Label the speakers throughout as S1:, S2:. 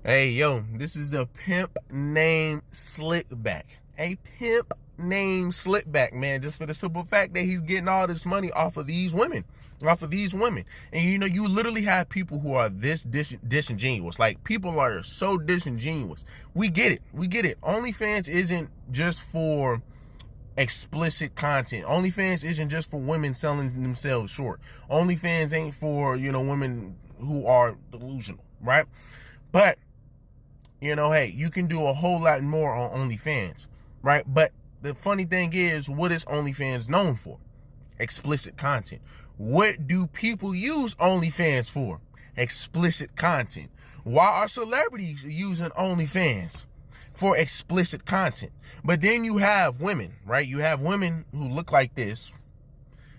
S1: Hey, yo, this is the pimp named Slickback. A pimp named Slickback, man, just for the simple fact that he's getting all this money off of these women. And you literally have people who are this disingenuous. Like, people are so disingenuous. We get it. OnlyFans isn't just for explicit content. OnlyFans isn't just for women selling themselves short. OnlyFans ain't for, women who are delusional, right? But hey, you can do a whole lot more on OnlyFans, right? But the funny thing is, what is OnlyFans known for? Explicit content. What do people use OnlyFans for? Explicit content. Why are celebrities using OnlyFans? For explicit content. But then you have women, right? You have women who look like this.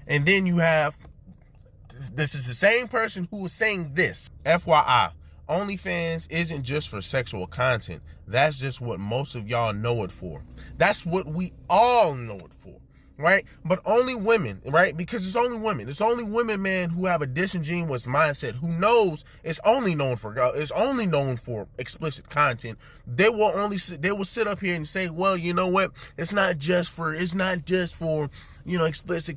S1: And then you have, this is the same person who was saying this. FYI. OnlyFans isn't just for sexual content. That's just what most of y'all know it for. That's what we all know it for, right? But only women, right? Because it's only women. It's only women, man, who have a disingenuous mindset, who knows it's only known for explicit content. They will sit up here and say, well, you know what? It's not just for explicit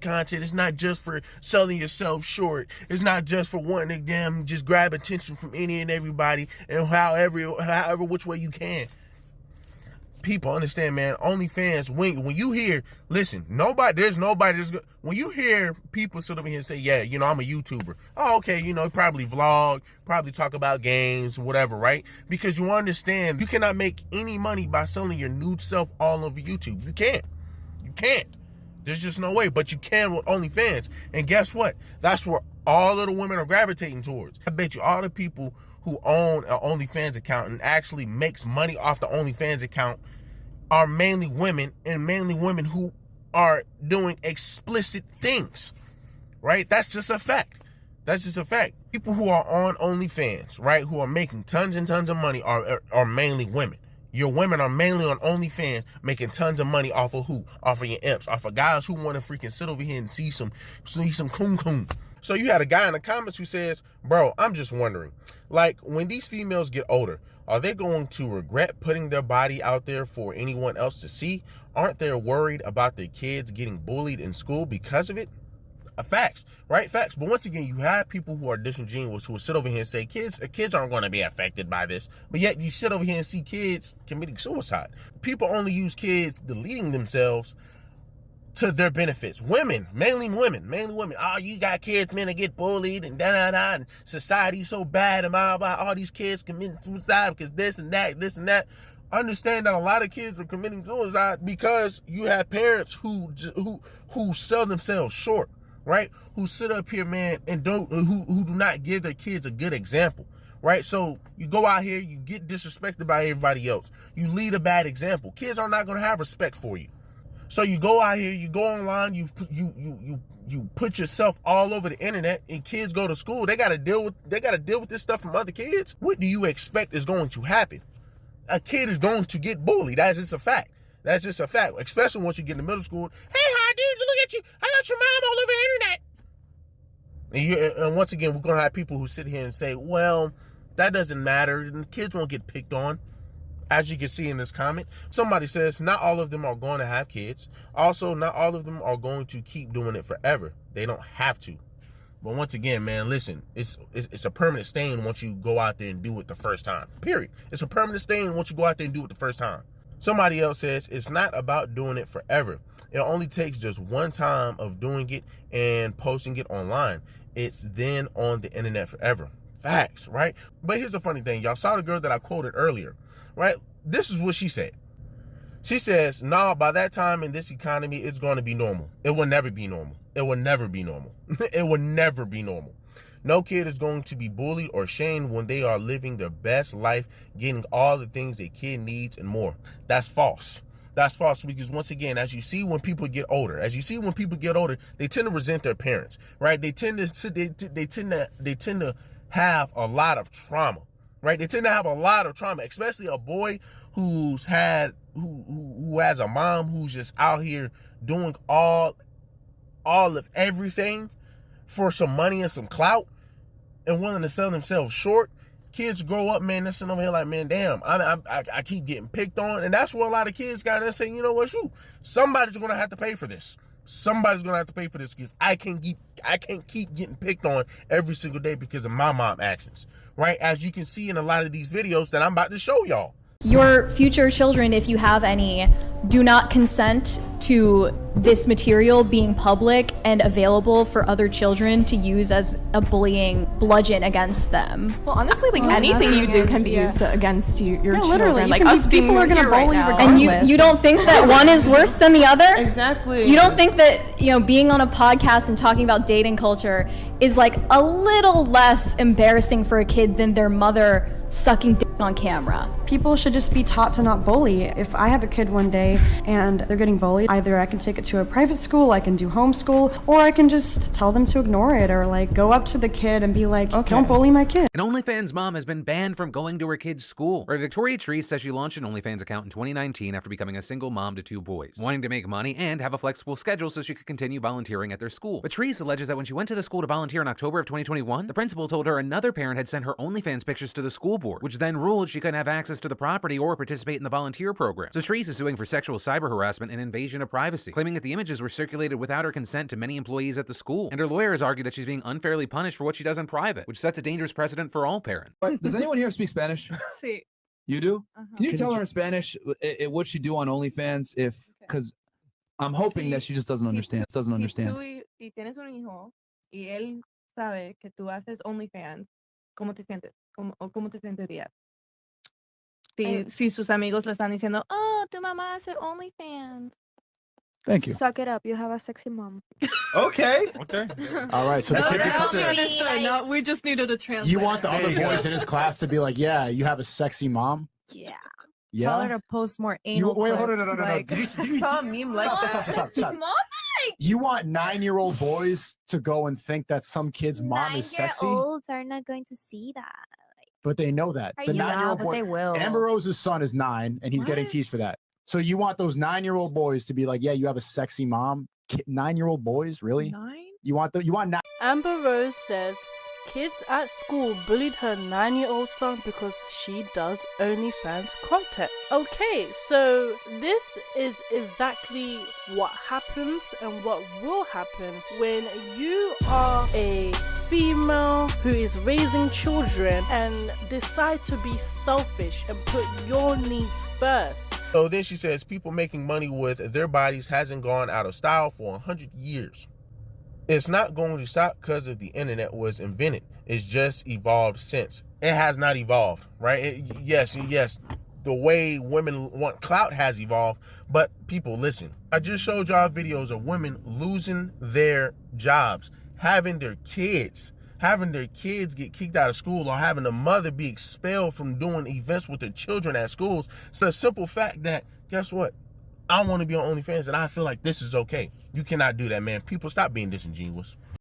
S1: content. It's not just for selling yourself short. It's not just for wanting to just grab attention from any and everybody, and however which way you can. People understand, man. OnlyFans, when you hear, listen, when you hear people sit over here and say, yeah, I'm a YouTuber. Oh, okay, probably vlog, probably talk about games, whatever, right? Because you understand, you cannot make any money by selling your nude self all over YouTube. You can't. There's just no way, but you can with OnlyFans. And guess what? That's where all of the women are gravitating towards. I bet you all the people who own an OnlyFans account and actually makes money off the OnlyFans account are mainly women, and mainly women who are doing explicit things, right? That's just a fact. People who are on OnlyFans, right, who are making tons and tons of money are mainly women. Your women are mainly on OnlyFans making tons of money off of who? Off of your imps, off of guys who want to freaking sit over here and see some coon. So you had a guy in the comments who says, bro, I'm just wondering, like, when these females get older, are they going to regret putting their body out there for anyone else to see? Aren't they worried about their kids getting bullied in school because of it? Facts, right? Facts. But once again, you have people who are disingenuous who will sit over here and say kids aren't going to be affected by this. But yet you sit over here and see kids committing suicide. People only use kids deleting themselves to their benefits. Mainly women. Oh, you got kids, men, that get bullied and da-da-da, and society's so bad and blah, blah, all these kids committing suicide because this and that. Understand that a lot of kids are committing suicide because you have parents who sell themselves short. Right? Who sit up here, man, and who do not give their kids a good example, right? So you go out here, you get disrespected by everybody else. You lead a bad example. Kids are not going to have respect for you. So you go out here, you go online, you put yourself all over the internet, and kids go to school. They got to deal with this stuff from other kids. What do you expect is going to happen? A kid is going to get bullied. That's just a fact. Especially once you get into middle school. Hey, hi, dude, look at you. I got your mom all over the internet. And once again, we're going to have people who sit here and say, well, that doesn't matter. And the kids won't get picked on. As you can see in this comment, somebody says, not all of them are going to have kids. Also, not all of them are going to keep doing it forever. They don't have to. But once again, man, listen, it's a permanent stain once you go out there and do it the first time. Period. It's a permanent stain once you go out there and do it the first time. Somebody else says, it's not about doing it forever. It only takes just one time of doing it and posting it online. It's then on the internet forever. Facts, right? But here's the funny thing. Y'all saw the girl that I quoted earlier, right? This is what she said. She says, nah, by that time in this economy, it's going to be normal. It will never be normal. It will never be normal. It will never be normal. No kid is going to be bullied or shamed when they are living their best life, getting all the things a kid needs and more. That's false. That's false because, once again, as you see when people get older, they tend to resent their parents, right? They tend to have a lot of trauma, right? They tend to have a lot of trauma, especially a boy who has a mom who's just out here doing all of everything for some money and some clout and willing to sell themselves short. Kids grow up, man, they're sitting over here like, man, damn, I keep getting picked on. And that's where a lot of kids got there saying, you know what, shoot, somebody's going to have to pay for this. Somebody's going to have to pay for this because I can't keep getting picked on every single day because of my mom actions, right? As you can see in a lot of these videos that I'm about to show y'all.
S2: Your future children, if you have any, do not consent to this material being public and available for other children to use as a bullying bludgeon against them.
S3: Well, honestly, like anything you do can be used against your children.
S4: Literally,
S3: like us
S4: people are going to bully
S3: right
S4: regardless.
S2: And you don't think that one is worse than the other?
S4: Exactly.
S2: You don't think that, you know, being on a podcast and talking about dating culture is like a little less embarrassing for a kid than their mother sucking dick on camera?
S4: People should just be taught to not bully. If I have a kid one day and they're getting bullied, either I can take it to a private school, I can do homeschool, or I can just tell them to ignore it, or like go up to the kid and be like, don't bully my kid.
S5: An OnlyFans mom has been banned from going to her kid's school. Right, Victoria Treese says she launched an OnlyFans account in 2019 after becoming a single mom to 2 boys, wanting to make money and have a flexible schedule so she could continue volunteering at their school. But Treese alleges that when she went to the school to volunteer in October of 2021, the principal told her another parent had sent her OnlyFans pictures to the school board, which then ruled she couldn't have access to the property or participate in the volunteer program. So Treese is suing for sexual cyber harassment and invasion of privacy, claiming that the images were circulated without her consent to many employees at the school. And her lawyer has argued that she's being unfairly punished for what she does in private, which sets a dangerous precedent for all parents.
S6: But does anyone here speak Spanish?
S3: Sí.
S6: You do? Can you tell her in Spanish what she do on OnlyFans? Because I'm hoping that she just doesn't understand. Doesn't understand.
S7: Si tienes un hijo y él sabe que tú haces OnlyFans, ¿cómo te sientes? ¿Cómo te sentirías? Si sus amigos le están diciendo, oh, tu mamá hace OnlyFans.
S6: Thank you.
S8: Suck it up. You have a sexy mom.
S6: Okay.
S9: All right. So the kids are
S3: Understood. No, we just needed a translator.
S9: You want the other boys in his class to be like, yeah, you have a sexy mom?
S8: Yeah.
S9: Yeah.
S3: Tell her to post more anal
S9: Wait,
S3: clips.
S9: hold on, no.
S3: Like,
S9: Did you
S3: I saw a meme like
S9: Stop. You want 9-year-old boys to go and think that some kid's mom is sexy?
S8: 9-year-olds are not going to see that.
S9: But they know that. The 9-year-old
S3: but
S9: boy,
S3: they will.
S9: Amber Rose's son is 9, and he's getting teased for that. So you want those 9-year-old boys to be like, yeah, you have a sexy mom? 9-year-old boys, really?
S3: 9?
S9: You want 9?
S10: Amber Rose says kids at school bullied her 9-year-old son because she does OnlyFans content. Okay, so this is exactly what happens and what will happen when you are a female who is raising children and decide to be selfish and put your needs first.
S1: So then she says people making money with their bodies hasn't gone out of style for 100 years. It's not going to stop because of the internet was invented. It's just evolved since. It has not evolved, right? Yes, the way women want clout has evolved, but people listen. I just showed y'all videos of women losing their jobs, having their kids get kicked out of school, or having the mother be expelled from doing events with their children at schools. So the simple fact that, guess what? I want to be on OnlyFans and I feel like this is okay. You cannot do that, man. People, stop being disingenuous.